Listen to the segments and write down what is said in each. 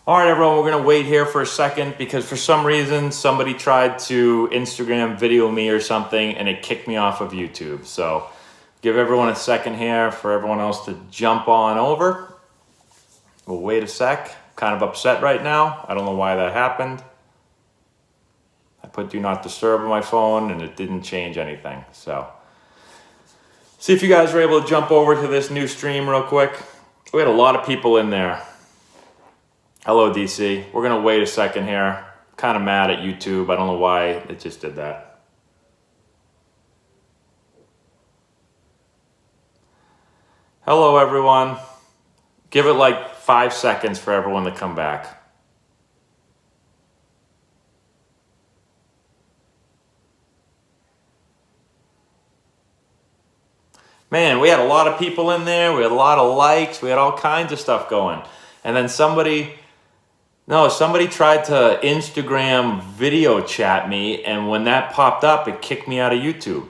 All right, everyone, we're going to wait here for a second because for some reason somebody tried to Instagram video me or something and it kicked me off of YouTube. So give everyone a second here for everyone else to jump on over. We'll wait a sec. Kind of upset right now. I don't know why that happened. I put do not disturb on my phone and it didn't change anything. So see if you guys were able to jump over to this new stream real quick. We had a lot of people in there. Hello, DC. We're going to wait a second here. Kind of mad at YouTube. I don't know why it just did that. Hello, everyone. Give it like 5 seconds for everyone to come back. Man, we had a lot of people in there. We had a lot of likes. We had all kinds of stuff going. And then somebody tried to Instagram video chat me, and when that popped up, it kicked me out of YouTube.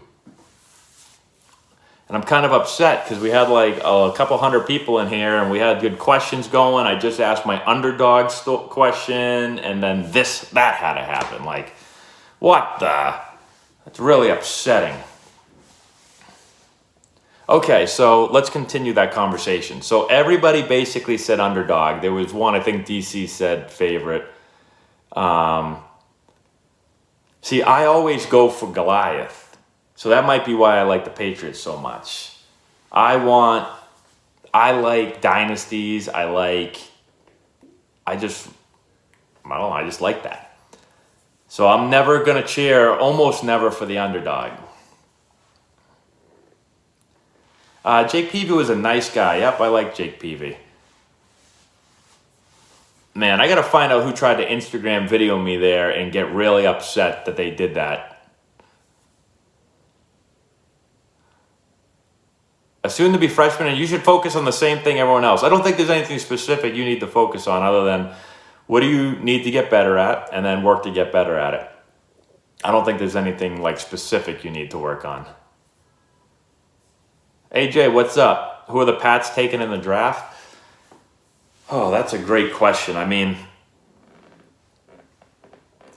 And I'm kind of upset because we had like a couple hundred people in here, and we had good questions going. I just asked my underdog question, and then that had to happen. Like, what the? That's really upsetting. Okay, so let's continue that conversation. So everybody basically said underdog. There was one, I think DC said favorite. See, I always go for Goliath. So that might be why I like the Patriots so much. I like dynasties. I just like that. So I'm never going to cheer, almost never, for the underdog. Jake Peavy was a nice guy. Yep, I like Jake Peavy. Man, I got to find out who tried to Instagram video me there and get really upset that they did that. A soon-to-be freshman, and you should focus on the same thing everyone else. I don't think there's anything specific you need to focus on other than what do you need to get better at and then work to get better at it. I don't think there's anything like specific you need to work on. AJ, what's up? Who are the Pats taking in the draft? Oh, that's a great question. I mean,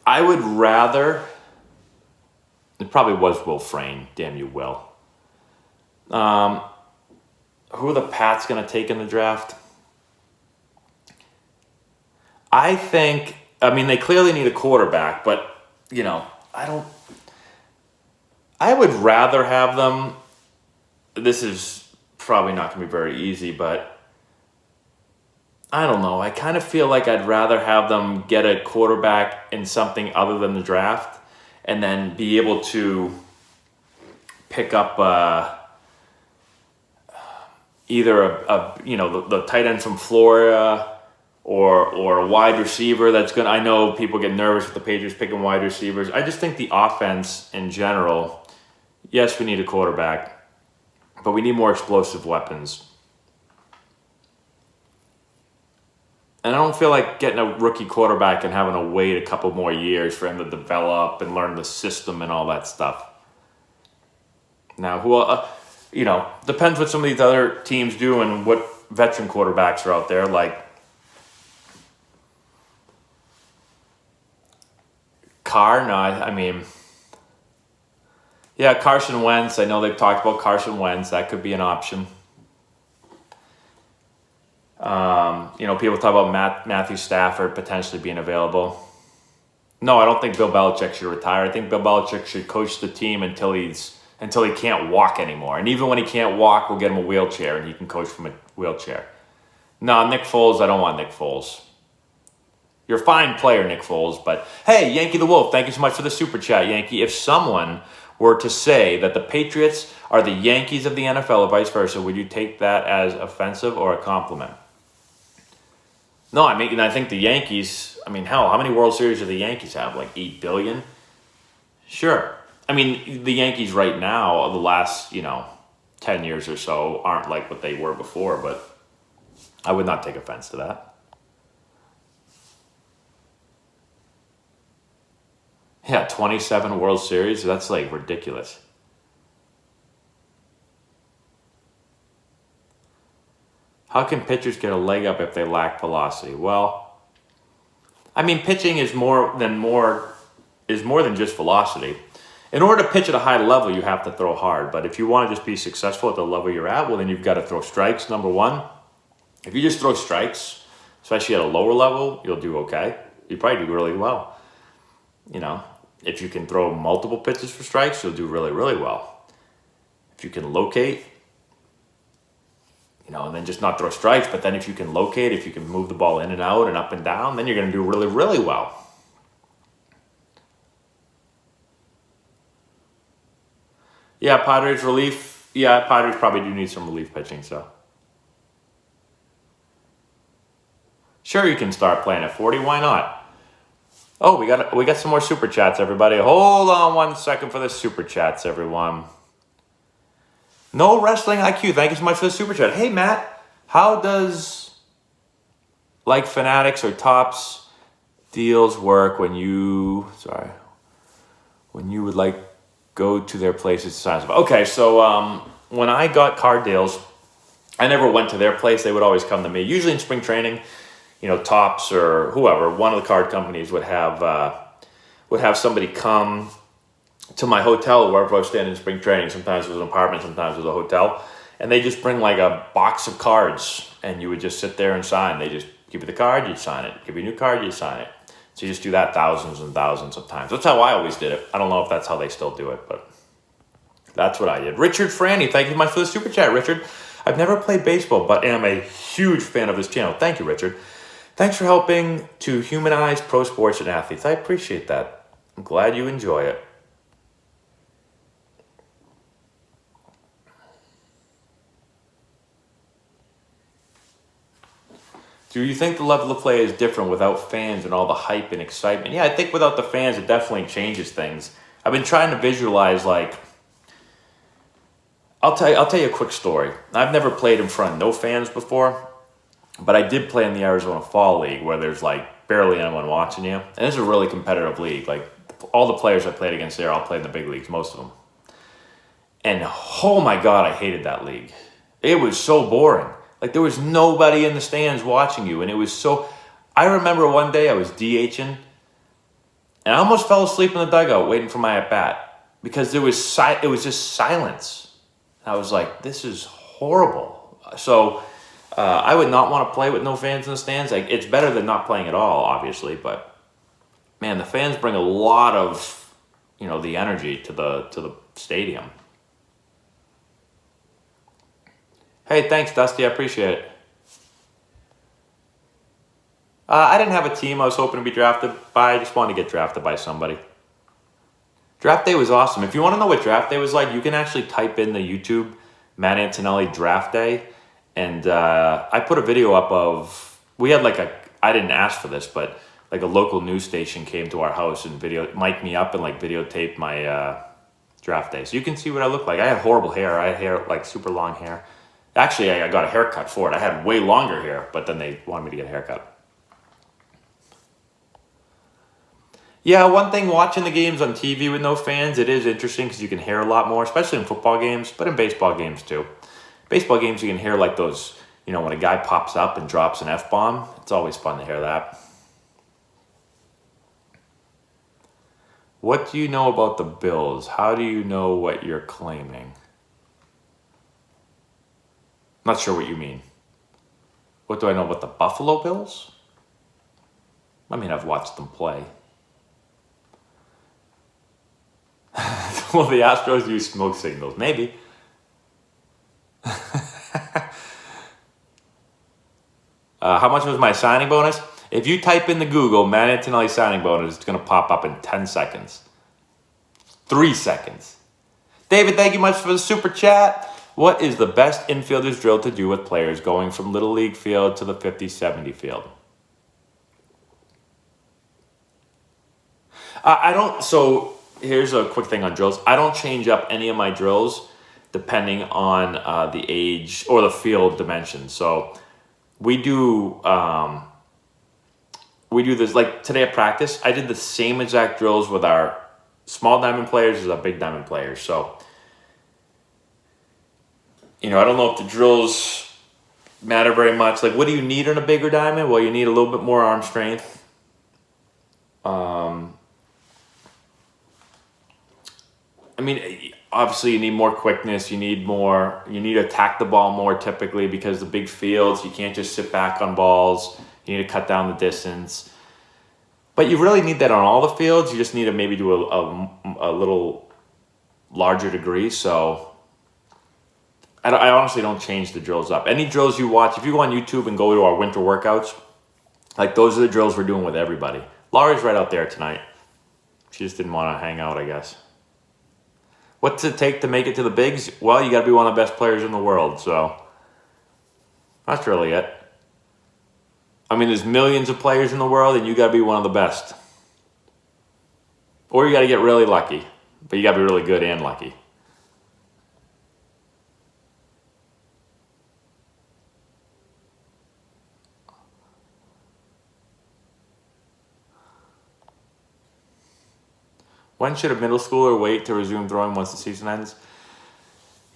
I would rather... It probably was Will Frayne. Damn you, Will. Who are the Pats going to take in the draft? I mean, they clearly need a quarterback, but, I would rather have them... This is probably not going to be very easy, but I don't know. I kind of feel like I'd rather have them get a quarterback in something other than the draft and then be able to pick up either the tight end from Florida or a wide receiver that's going to... I know people get nervous with the Patriots picking wide receivers. I just think the offense in general, yes, we need a quarterback, but we need more explosive weapons. And I don't feel like getting a rookie quarterback and having to wait a couple more years for him to develop and learn the system and all that stuff. Now, depends what some of these other teams do and what veteran quarterbacks are out there. Like Yeah, Carson Wentz. I know they've talked about Carson Wentz. That could be an option. People talk about Matthew Stafford potentially being available. No, I don't think Bill Belichick should retire. I think Bill Belichick should coach the team until he can't walk anymore. And even when he can't walk, we'll get him a wheelchair and he can coach from a wheelchair. No, Nick Foles, I don't want Nick Foles. You're a fine player, Nick Foles, but hey, Yankee the Wolf, thank you so much for the super chat, Yankee. If someone were to say that the Patriots are the Yankees of the NFL or vice versa, would you take that as offensive or a compliment? No, I think the Yankees, hell, how many World Series do the Yankees have? Like 8 billion? Sure. The Yankees right now, the last, 10 years or so, aren't like what they were before, but I would not take offense to that. Yeah, 27 World Series, that's like ridiculous. How can pitchers get a leg up if they lack velocity? Well, I mean, pitching is more than just velocity. In order to pitch at a high level, you have to throw hard. But if you want to just be successful at the level you're at, well, then you've got to throw strikes, number one. If you just throw strikes, especially at a lower level, you'll do okay. You probably do really well. You know, if you can throw multiple pitches for strikes, you'll do really, really well. If you can locate, you know, and then just not throw strikes, but then if you can locate, if you can move the ball in and out and up and down, then you're going to do really, really well. Yeah, Padres relief. Yeah, Padres probably do need some relief pitching, so. Sure, you can start playing at 40. Why not? Oh, we got some more super chats, everybody. Hold on 1 second for the super chats, everyone. No Wrestling IQ. Thank you so much for the super chat. Hey, Matt, how does like Fanatics or Tops deals work when you would like go to their places to sign stuff? Okay, so when I got card deals, I never went to their place. They would always come to me. Usually in spring training, you know, Tops or whoever, one of the card companies would have somebody come to my hotel wherever I was staying in spring training. Sometimes it was an apartment, sometimes it was a hotel. And they just bring like a box of cards and you would just sit there and sign. They just give you the card, you'd sign it. Give you a new card, you'd sign it. So you just do that thousands and thousands of times. That's how I always did it. I don't know if that's how they still do it, but that's what I did. Richard Franny, thank you so much for the super chat, Richard. I've never played baseball, but am a huge fan of this channel. Thank you, Richard. Thanks for helping to humanize pro sports and athletes. I appreciate that. I'm glad you enjoy it. Do you think the level of play is different without fans and all the hype and excitement? Yeah, I think without the fans, it definitely changes things. I've been trying to visualize, like, I'll tell you a quick story. I've never played in front of no fans before, but I did play in the Arizona Fall League where there's like barely anyone watching you. And this is a really competitive league. Like all the players I played against there, all played in the big leagues, most of them. And oh my God, I hated that league. It was so boring. Like there was nobody in the stands watching you. And it was so, I remember one day I was DHing and I almost fell asleep in the dugout waiting for my at-bat because it was just silence. I was like, this is horrible. So I would not want to play with no fans in the stands. Like it's better than not playing at all, obviously, but man, the fans bring a lot of, you know, the energy to the stadium. Hey, thanks, Dusty. I appreciate it. I didn't have a team I was hoping to be drafted by. I just wanted to get drafted by somebody. Draft day was awesome. If you want to know what draft day was like, you can actually type in the YouTube Matt Antonelli draft day. And I put a video up of, we had like I didn't ask for this, but like a local news station came to our house and mic'd me up and like videotaped my draft day. So you can see what I look like. I had horrible hair. I had hair, like super long hair. Actually, I got a haircut for it. I had way longer hair, but then they wanted me to get a haircut. Yeah, one thing, watching the games on TV with no fans, it is interesting because you can hear a lot more, especially in football games, but in baseball games too. Baseball games, you can hear like those, you know, when a guy pops up and drops an F-bomb. It's always fun to hear that. What do you know about the Bills? How do you know what you're claiming? Not sure what you mean. What do I know about the Buffalo Bills? I mean, I've watched them play. Well, the Astros use smoke signals. Maybe. How much was my signing bonus? If you type in the Google Matt Antonelli signing bonus, it's going to pop up in 10 seconds. 3 seconds. David, thank you much for the super chat. What is the best infielder's drill to do with players going from Little League field to the 50-70 field? So here's a quick thing on drills. I don't change up any of my drills depending on the age or the field dimension. So we do this, like today at practice, I did the same exact drills with our small diamond players as our big diamond players. So, you know, I don't know if the drills matter very much. Like, what do you need on a bigger diamond? Well, you need a little bit more arm strength. I mean, obviously you need more quickness. You need to attack the ball more typically because the big fields, you can't just sit back on balls. You need to cut down the distance. But you really need that on all the fields. You just need to maybe do a little larger degree. So I honestly don't change the drills up. Any drills you watch, if you go on YouTube and go to our winter workouts, like those are the drills we're doing with everybody. Laurie's right out there tonight. She just didn't want to hang out, I guess. What's it take to make it to the bigs? Well, you got to be one of the best players in the world. So that's really it. I mean, there's millions of players in the world, and you got to be one of the best. Or you got to get really lucky, but you got to be really good and lucky. When should a middle schooler wait to resume throwing once the season ends?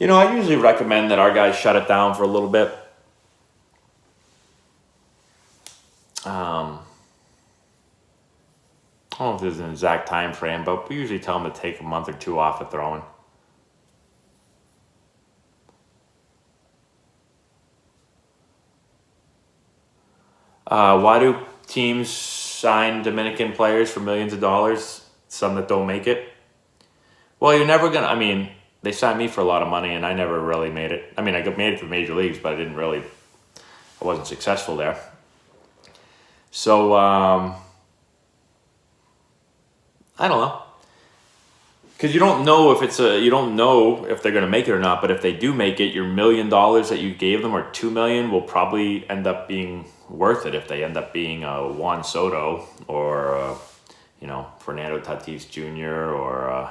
You know, I usually recommend that our guys shut it down for a little bit. I don't know if there's an exact time frame, but we usually tell them to take a month or two off of throwing. Why do teams sign Dominican players for millions of dollars? Some that don't make it. Well, you're never gonna. I mean, they signed me for a lot of money, and I never really made it. I mean, I made it to the major leagues, but I wasn't successful there. So I don't know, because you don't know if they're gonna make it or not. But if they do make it, your $1 million that you gave them, or $2 million, will probably end up being worth it if they end up being a Juan Soto or Fernando Tatis Jr. or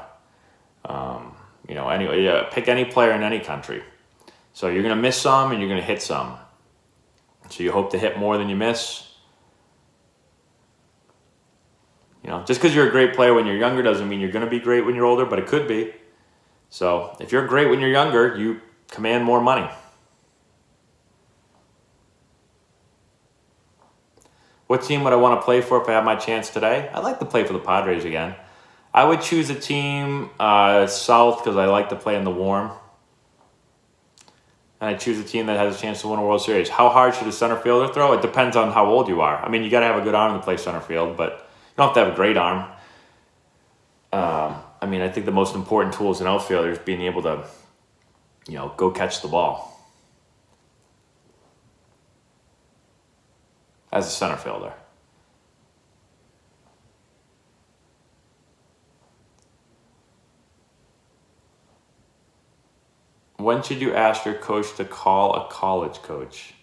anyway, pick any player in any country. So you're gonna miss some and you're gonna hit some. So you hope to hit more than you miss. Just because you're a great player when you're younger doesn't mean you're going to be great when you're older, but it could be. So if you're great when you're younger, you command more money. What team would I want to play for if I had my chance today? I'd like to play for the Padres again. I would choose a team south because I like to play in the warm. And I'd choose a team that has a chance to win a World Series. How hard should a center fielder throw? It depends on how old you are. I mean, you got to have a good arm to play center field, but you don't have to have a great arm. I think the most important tool as an outfielder is being able to, go catch the ball as a center fielder. When should you ask your coach to call a college coach?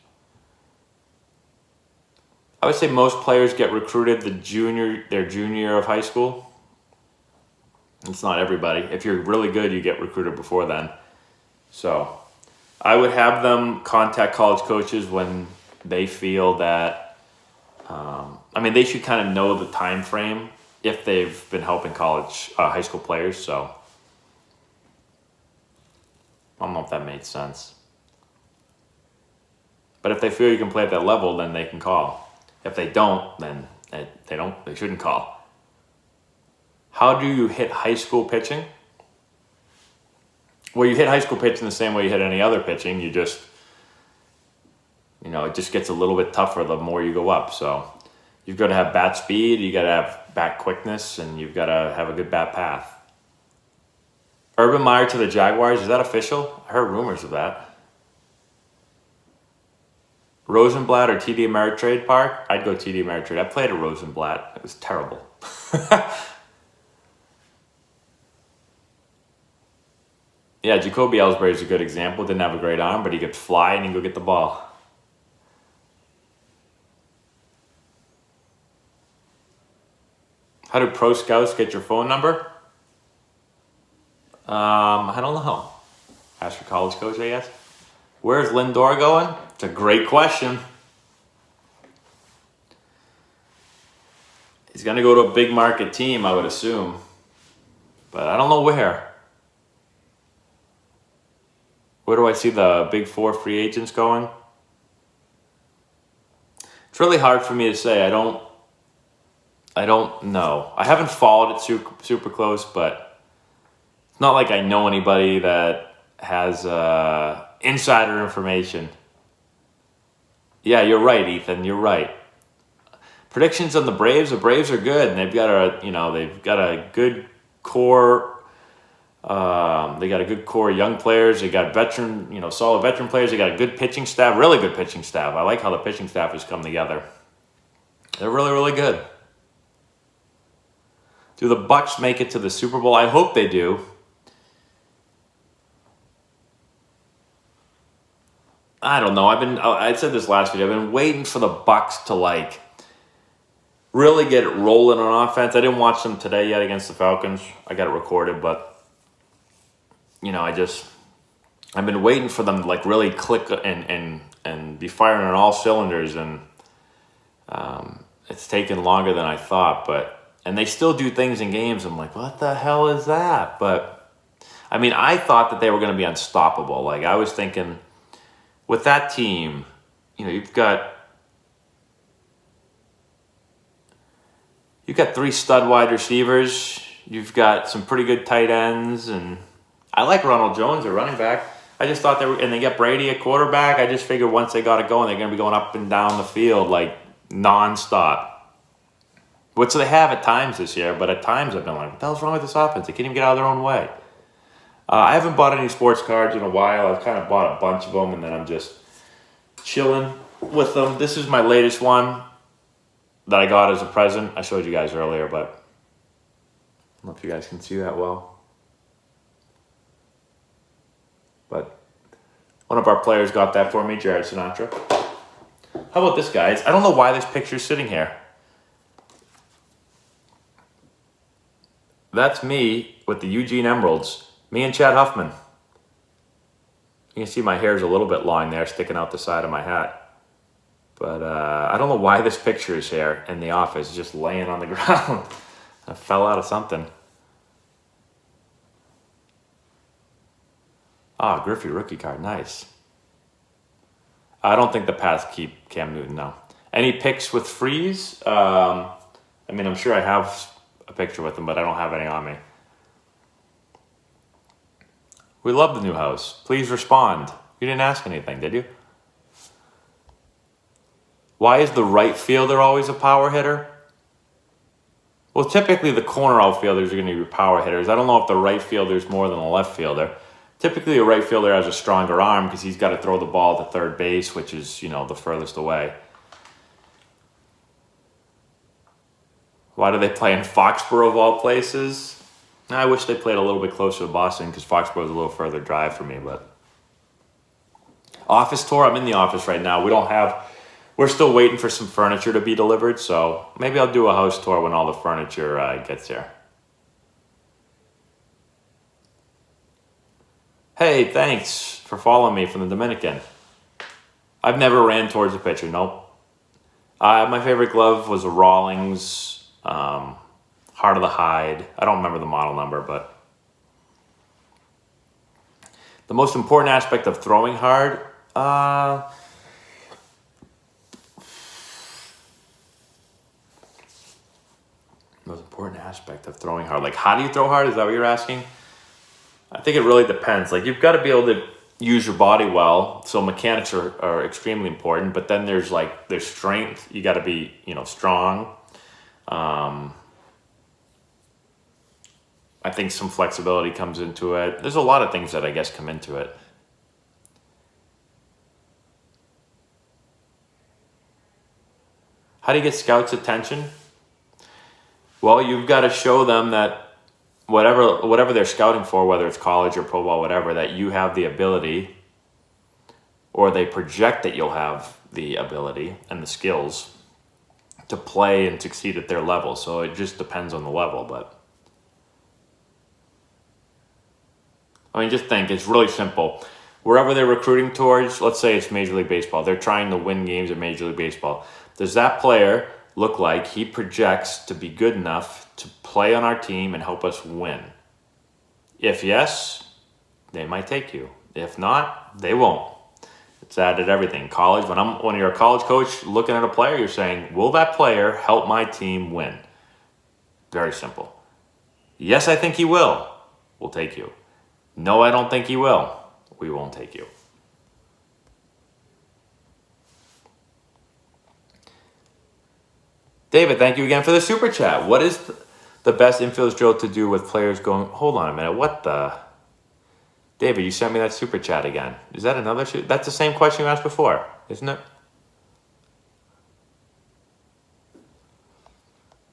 I would say most players get recruited their junior year of high school. It's not everybody. If you're really good, you get recruited before then. So I would have them contact college coaches when they feel that, they should kind of know the time frame if they've been helping high school players. So I don't know if that made sense. But if they feel you can play at that level, then they can call. If they don't, then they shouldn't call. How do you hit high school pitching? Well, you hit high school pitching the same way you hit any other pitching. You just, it just gets a little bit tougher the more you go up. So you've got to have bat speed, you got to have bat quickness, and you've got to have a good bat path. Urban Meyer to the Jaguars, is that official? I heard rumors of that. Rosenblatt or TD Ameritrade Park? I'd go TD Ameritrade. I played at Rosenblatt. It was terrible. Yeah, Jacoby Ellsbury is a good example. Didn't have a great arm, but he could fly and he could go get the ball. How do pro scouts get your phone number? I don't know. Ask your college coach, I guess. Where's Lindor going? It's a great question. He's going to go to a big market team, I would assume. But I don't know where. Where do I see the big four free agents going? It's really hard for me to say. I don't know. I haven't followed it super close, but it's not like I know anybody that has insider information. Yeah, you're right, Ethan. You're right. Predictions on the Braves. The Braves are good, and they've got a good core. They got a good core of young players. They got solid veteran players. They got a good pitching staff, really good pitching staff. I like how the pitching staff has come together. They're really, really good. Do the Bucks make it to the Super Bowl? I hope they do. I don't know. I said this last video. I've been waiting for the Bucks to really get it rolling on offense. I didn't watch them today yet against the Falcons. I got it recorded, but I've been waiting for them to really click and be firing on all cylinders, and it's taken longer than I thought, and they still do things in games. I'm like, what the hell is that? But I thought that they were going to be unstoppable. I was thinking with that team, you've got 3 stud wide receivers. You've got some pretty good tight ends, and I like Ronald Jones, their running back. I just thought and they got Brady at quarterback. I just figured once they got it going, they're going to be going up and down the field nonstop. Which they have at times this year, but at times I've been like, what the hell's wrong with this offense? They can't even get out of their own way. I haven't bought any sports cards in a while. I've kind of bought a bunch of them, and then I'm just chilling with them. This is my latest one that I got as a present. I showed you guys earlier, but I don't know if you guys can see that well. But one of our players got that for me, Jared Sinatra. How about this, guys? I don't know why this picture's sitting here. That's me with the Eugene Emeralds. Me and Chad Huffman. You can see my hair's a little bit long there, sticking out the side of my hat. But I don't know why this picture is here in the office, just laying on the ground. I fell out of something. Griffey rookie card, nice. I don't think the Pats keep Cam Newton, no. Any picks with Freeze? I'm sure I have a picture with him, but I don't have any on me. We love the new house. Please respond. You didn't ask anything, did you? Why is the right fielder always a power hitter? Well, typically the corner outfielders are going to be power hitters. I don't know if the right fielder is more than a left fielder. Typically, a right fielder has a stronger arm because he's got to throw the ball to third base, which is, the furthest away. Why do they play in Foxborough of all places? I wish they played a little bit closer to Boston because Foxborough is a little further drive for me. But office tour, I'm in the office right now. We're still waiting for some furniture to be delivered, so maybe I'll do a house tour when all the furniture gets here. Hey, thanks for following me from the Dominican. I've never ran towards a pitcher, nope. My favorite glove was a Rawlings Heart of the Hide. I don't remember the model number, but the most important aspect of throwing hard, most important aspect of throwing hard. How do you throw hard? Is that what you're asking? I think it really depends. You've got to be able to use your body well. So mechanics are extremely important. But then there's strength. You got to be, strong. I think some flexibility comes into it. There's a lot of things that I guess come into it. How do you get scouts' attention? Well, you've got to show them that whatever they're scouting for, whether it's college or pro ball, whatever, that you have the ability, or they project that you'll have the ability and the skills to play and succeed at their level. So it just depends on the level, but just think, it's really simple. Wherever they're recruiting towards, let's say it's Major League Baseball, they're trying to win games in Major League Baseball. Does that player look like he projects to be good enough to play on our team and help us win? If yes, they might take you. If not, they won't. It's that at everything. College, when you're a college coach looking at a player, you're saying, will that player help my team win? Very simple. Yes, I think he will. We'll take you. No, I don't think he will. We won't take you. David, thank you again for the super chat. What is the best infield drill to do with players going... Hold on a minute. What the... David, you sent me that super chat again. Is that another... That's the same question you asked before, isn't it?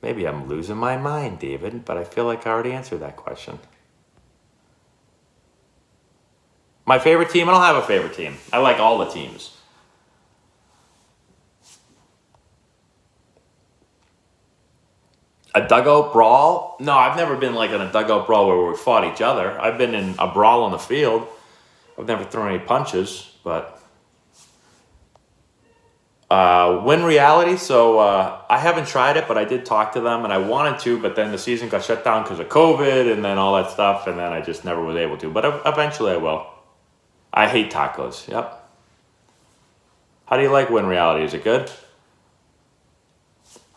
Maybe I'm losing my mind, David, but I feel like I already answered that question. My favorite team? I don't have a favorite team. I like all the teams. A dugout brawl? No, I've never been like in a dugout brawl where we fought each other. I've been in a brawl on the field. I've never thrown any punches, but... Win reality, so I haven't tried it, but I did talk to them, and I wanted to, but then the season got shut down because of COVID, and then all that stuff, and then I just never was able to. But eventually I will. I hate tacos, yep. How do you like win reality? Is it good?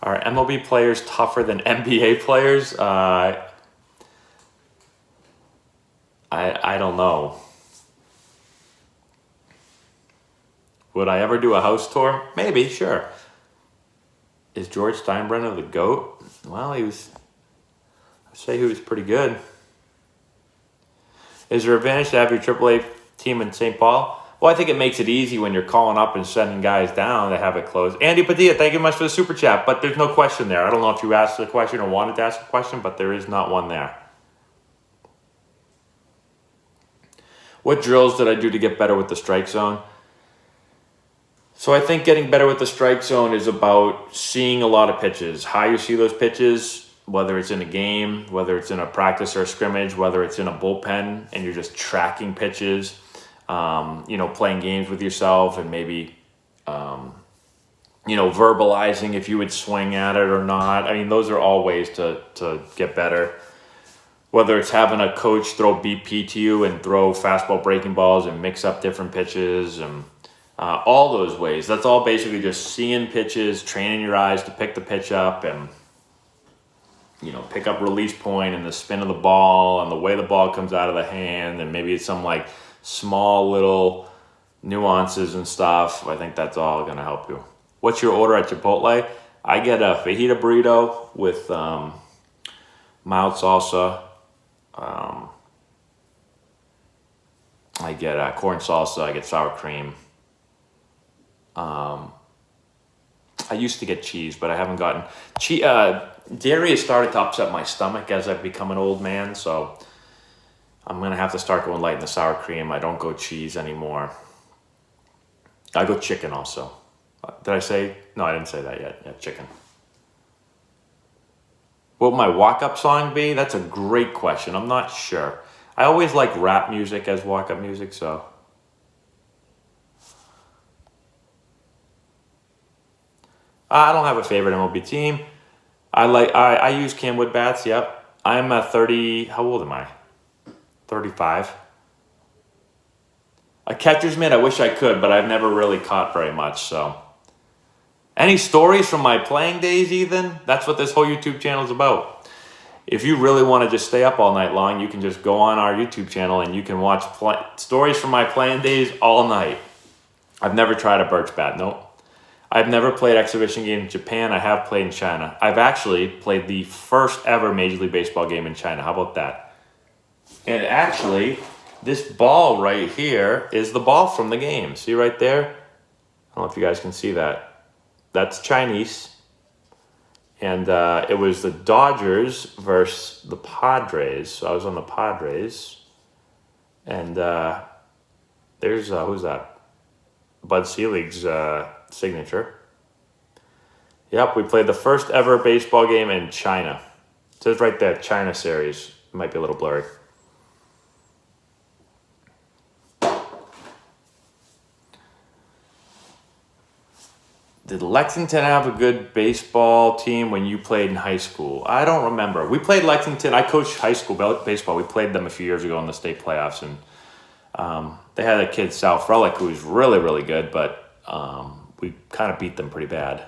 Are MLB players tougher than NBA players? I don't know. Would I ever do a house tour? Maybe, sure. Is George Steinbrenner the GOAT? Well, I'd say he was pretty good. Is there an advantage to have your AAA team in St. Paul? Well, I think it makes it easy when you're calling up and sending guys down to have it closed. Andy Padilla, thank you much for the super chat, but there's no question there. I don't know if you asked the question or wanted to ask a question, but there is not one there. What drills did I do to get better with the strike zone? So I think getting better with the strike zone is about seeing a lot of pitches. How you see those pitches, whether it's in a game, whether it's in a practice or a scrimmage, whether it's in a bullpen and you're just tracking pitches, playing games with yourself and maybe, verbalizing if you would swing at it or not. I mean, those are all ways to get better. Whether it's having a coach throw BP to you and throw fastball breaking balls and mix up different pitches and all those ways. That's all basically just seeing pitches, training your eyes to pick the pitch up and, pick up release point and the spin of the ball and the way the ball comes out of the hand and maybe some like small little nuances and stuff. I think that's all going to help you. What's your order at Chipotle? I get a fajita burrito with mild salsa. I get corn salsa. I get sour cream. I used to get cheese, but I haven't gotten cheese. Dairy has started to upset my stomach as I've become an old man, so I'm gonna have to start going light in the sour cream. I don't go cheese anymore. I go chicken also. Did I say? No, I didn't say that yet. Yeah, chicken. What would my walk-up song be? That's a great question. I'm not sure. I always like rap music as walk-up music, so. I don't have a favorite MLB team. I use Camwood bats, yep. I'm 30, how old am I? 35. A catcher's mitt, I wish I could, but I've never really caught very much, so. Any stories from my playing days, Ethan? That's what this whole YouTube channel is about. If you really want to just stay up all night long, you can just go on our YouTube channel and you can watch stories from my playing days all night. I've never tried a birch bat, nope. I've never played exhibition game in Japan. I have played in China. I've actually played the first ever Major League Baseball game in China. How about that? And actually, this ball right here is the ball from the game. See right there? I don't know if you guys can see that. That's Chinese. And it was the Dodgers versus the Padres. So I was on the Padres. And there's, who's that? Bud Selig's signature. Yep, we played the first ever baseball game in China. It says right there, China series. It might be a little blurry. Did Lexington have a good baseball team when you played in high school? I don't remember. We played Lexington. I coached high school baseball. We played them a few years ago in the state playoffs. And they had a kid, Sal Frelick, who was really, really good, but we kind of beat them pretty bad.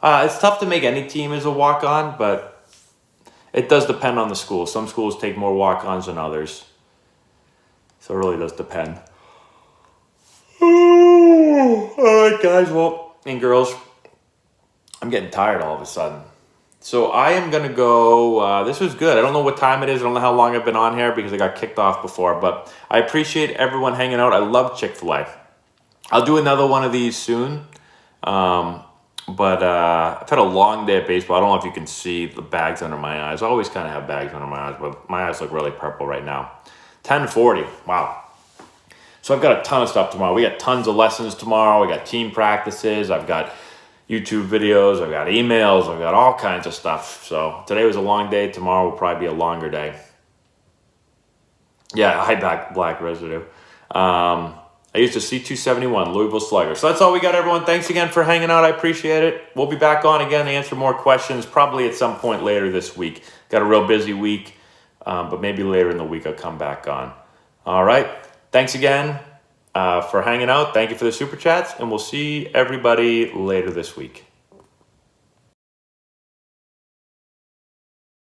It's tough to make any team as a walk-on, but it does depend on the school. Some schools take more walk-ons than others. So it really does depend. All right, guys. Well, and girls, I'm getting tired all of a sudden. So I am going to go. This was good. I don't know what time it is. I don't know how long I've been on here because I got kicked off before. But I appreciate everyone hanging out. I love Chick-fil-A. I'll do another one of these soon. But I've had a long day at baseball. I don't know if you can see the bags under my eyes. I always kind of have bags under my eyes, but my eyes look really purple right now. 10:40. Wow. So I've got a ton of stuff tomorrow. We got tons of lessons tomorrow. We got team practices. I've got YouTube videos. I've got emails. I've got all kinds of stuff. So today was a long day. Tomorrow will probably be a longer day. Yeah, high black residue. I used a C271 Louisville Slugger. So that's all we got, everyone. Thanks again for hanging out. I appreciate it. We'll be back on again to answer more questions, probably at some point later this week. Got a real busy week, but maybe later in the week I'll come back on. All right. Thanks again for hanging out. Thank you for the super chats, and we'll see everybody later this week.